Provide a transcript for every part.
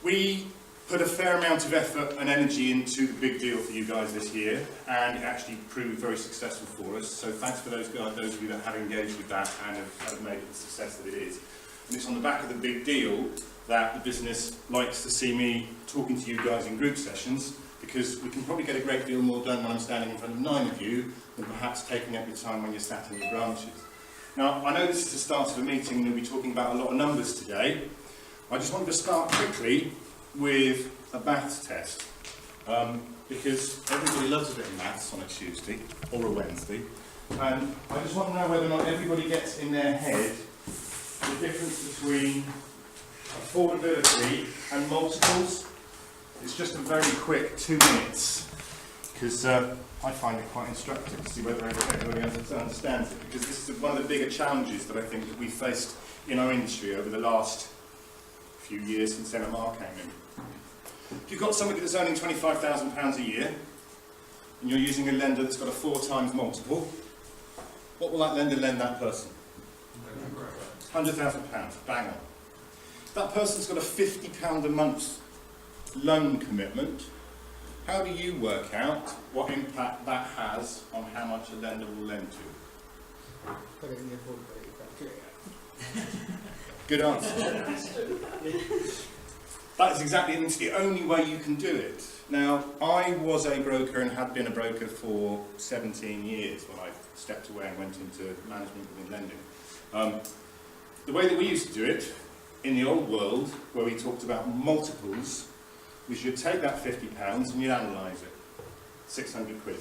We put a fair amount of effort and energy into the big deal for you guys this year, and it actually proved very successful for us. So thanks for those of you that have engaged with that and have made it the success that it is. And it's on the back of the big deal that the business likes to see me talking to you guys in group sessions, because we can probably get a great deal more done when I'm standing in front of 9 of you than perhaps taking up your time when you're sat in your branches. Now, I know this is the start of a meeting and we'll be talking about a lot of numbers today. I just wanted to start quickly with a maths test, because everybody loves a bit of maths on a Tuesday or a Wednesday, and I just want to know whether or not everybody gets in their head the difference between affordability and multiples. It's just a very quick 2 minutes, because I find it quite instructive to see whether everybody understands it, because this is one of the bigger challenges that I think that we've faced in our industry over the last few years since MMR came in. If you've got somebody that's earning £25,000 a year, and you're using a lender that's got a 4 times multiple, what will that lender lend that person? £100,000, bang on. If that person's got a £50 a month loan commitment, how do you work out what impact that has on how much a lender will lend to? Put it in the affordability criteria. Good answer. That is exactly, and it's the only way you can do it. Now, I was a broker and had been a broker for 17 years when I stepped away and went into management within lending. The way that we used to do it, in the old world, where we talked about multiples, was you'd take that £50 and you'd analyse it, 600 quid.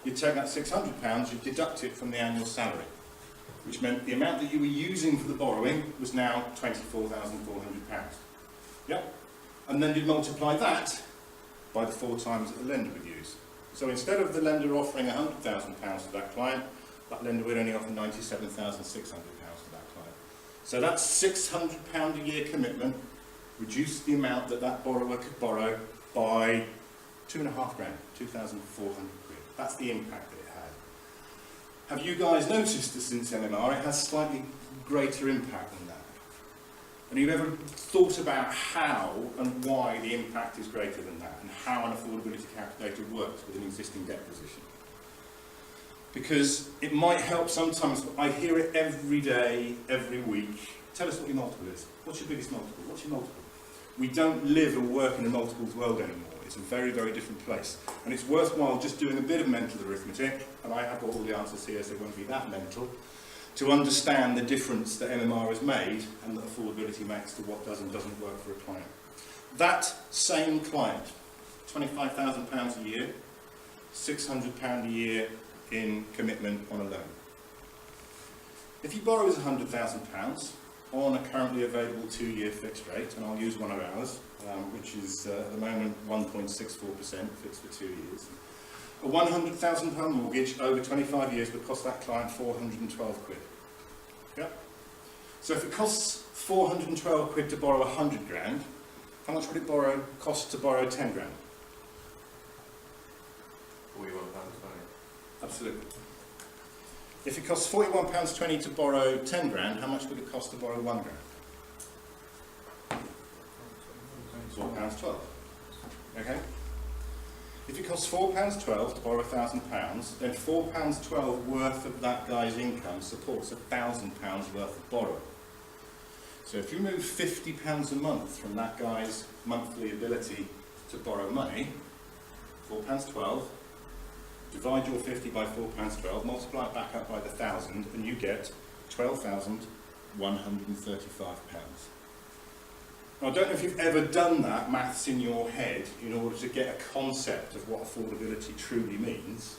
You'd take that £600, you'd deduct it from the annual salary, which meant the amount that you were using for the borrowing was now £24,400. Yep. And then you'd multiply that by the 4 times that the lender would use. So instead of the lender offering £100,000 to that client, that lender would only offer £97,600 to that client. So that £600 a year commitment reduced the amount that that borrower could borrow by £2,500, 2,400 quid. That's the impact that it had. Have you guys noticed that since MMR it has slightly greater impact than that? And have you ever thought about how and why the impact is greater than that, and how an affordability calculator works with an existing debt position? Because it might help sometimes, but I hear it every day, every week. Tell us what your multiple is. What's your biggest multiple? What's your multiple? We don't live or work in a multiples world anymore. It's a very, very different place. And it's worthwhile just doing a bit of mental arithmetic, and I have got all the answers here, so it won't be that mental, to understand the difference that MMR has made and that affordability makes to what does and doesn't work for a client. That same client, £25,000 a year, £600 a year in commitment on a loan. If you borrow us £100,000 on a currently available 2-year fixed rate, and I'll use one of ours, which is at the moment 1.64% fixed for 2 years, a £100,000 mortgage over 25 years would cost that client 412 quid. Yep. So if it costs 412 quid to borrow 100 grand, how much would it cost to borrow 10 grand? £41.20. Absolutely. If it costs £41.20 to borrow 10 grand, how much would it cost to borrow 1 grand? £4.12. Okay? If it costs £4.12 to borrow £1,000, then £4.12 worth of that guy's income supports £1,000 worth of borrowing. So if you move £50 a month from that guy's monthly ability to borrow money, £4.12, divide your 50 by £4.12, multiply it back up by the 1,000, and you get £12,135. Now, I don't know if you've ever done that maths in your head in order to get a concept of what affordability truly means,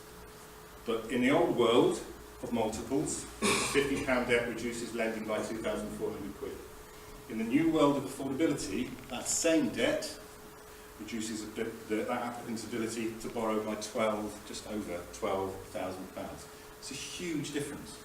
but in the old world of multiples, £50 debt reduces lending by 2,400 quid. In the new world of affordability, that same debt reduces that applicant's ability to borrow by just over £12,000. It's a huge difference.